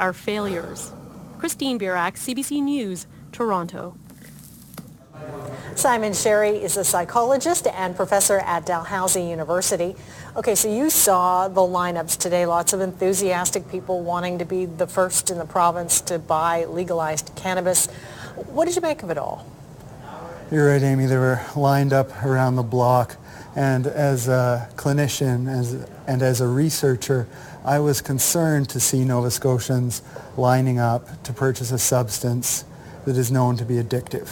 our failures. Christine Birak, CBC News, Toronto. Simon Sherry is a psychologist and professor at Dalhousie University. Okay, so you saw the lineups today, lots of enthusiastic people wanting to be the first in the province to buy legalized cannabis. What did you make of it all? You're right, Amy. They were lined up around the block. And as a clinician and as a researcher, I was concerned to see Nova Scotians lining up to purchase a substance that is known to be addictive.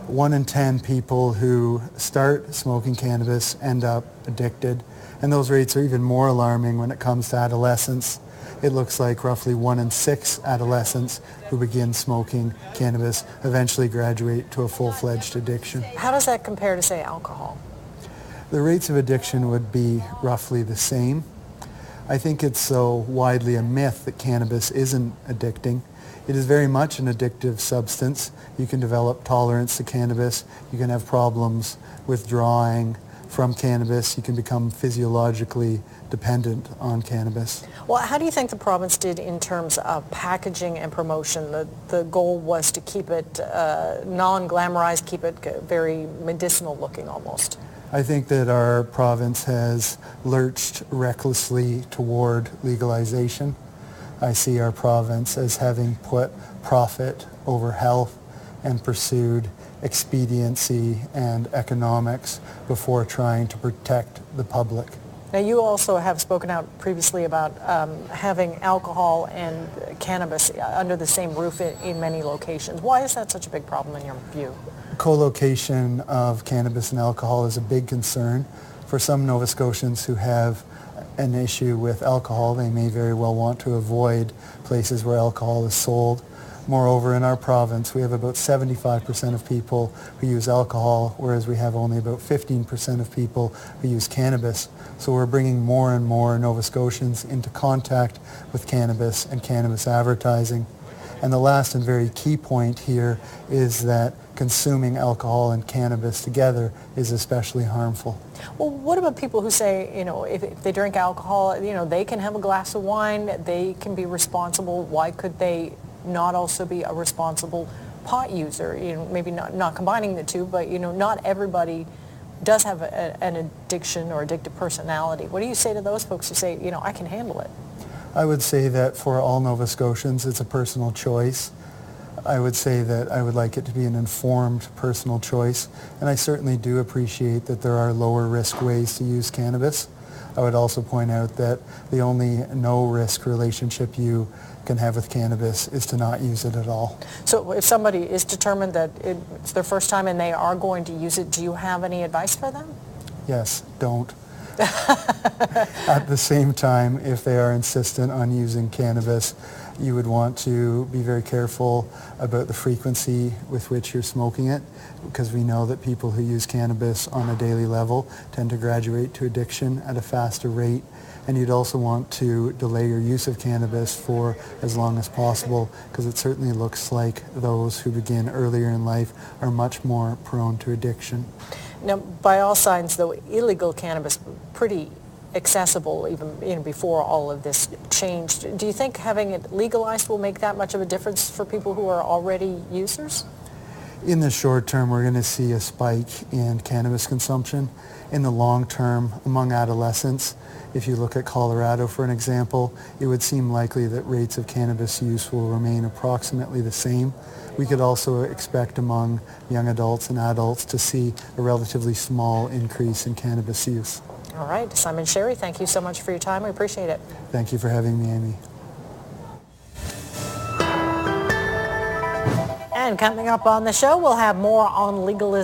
1 in 10 people who start smoking cannabis end up addicted, and those rates are even more alarming when it comes to adolescents. It looks like roughly 1 in 6 adolescents who begin smoking cannabis eventually graduate to a full-fledged addiction. How does that compare to, say, alcohol? The rates of addiction would be roughly the same. I think it's so widely a myth that cannabis isn't addicting. It is very much an addictive substance. You can develop tolerance to cannabis. You can have problems withdrawing from cannabis. You can become physiologically dependent on cannabis. Well, how do you think the province did in terms of packaging and promotion? The goal was to keep it non-glamorized, keep it very medicinal looking almost. I think that our province has lurched recklessly toward legalization. I see our province as having put profit over health and pursued expediency and economics before trying to protect the public. Now, you also have spoken out previously about having alcohol and cannabis under the same roof in many locations. Why is that such a big problem in your view? Co-location of cannabis and alcohol is a big concern. For some Nova Scotians who have an issue with alcohol, they may very well want to avoid places where alcohol is sold. Moreover, in our province, we have about 75% of people who use alcohol, whereas we have only about 15% of people who use cannabis. So we're bringing more and more Nova Scotians into contact with cannabis and cannabis advertising. And the last and very key point here is that consuming alcohol and cannabis together is especially harmful. Well, what about people who say, if they drink alcohol, they can have a glass of wine, they can be responsible. Why could they not also be a responsible pot user? Maybe not combining the two, but not everybody does have an addiction or addictive personality. What do you say to those folks who say, I can handle it? I would say that for all Nova Scotians, it's a personal choice. I would say that I would like it to be an informed personal choice, and I certainly do appreciate that there are lower risk ways to use cannabis. I would also point out that the only no-risk relationship you can have with cannabis is to not use it at all. So if somebody is determined that it's their first time and they are going to use it, do you have any advice for them? Yes, don't. At the same time, if they are insistent on using cannabis, you would want to be very careful about the frequency with which you're smoking it, because we know that people who use cannabis on a daily level tend to graduate to addiction at a faster rate. And you'd also want to delay your use of cannabis for as long as possible, because it certainly looks like those who begin earlier in life are much more prone to addiction. Now, by all signs, though, illegal cannabis pretty accessible even before all of this changed. Do you think having it legalized will make that much of a difference for people who are already users? In the short term, we're going to see a spike in cannabis consumption. In the long term, among adolescents, if you look at Colorado, for an example, it would seem likely that rates of cannabis use will remain approximately the same. We could also expect among young adults and adults to see a relatively small increase in cannabis use. All right. Simon Sherry, thank you so much for your time. We appreciate it. Thank you for having me, Amy. And coming up on the show, we'll have more on legalization.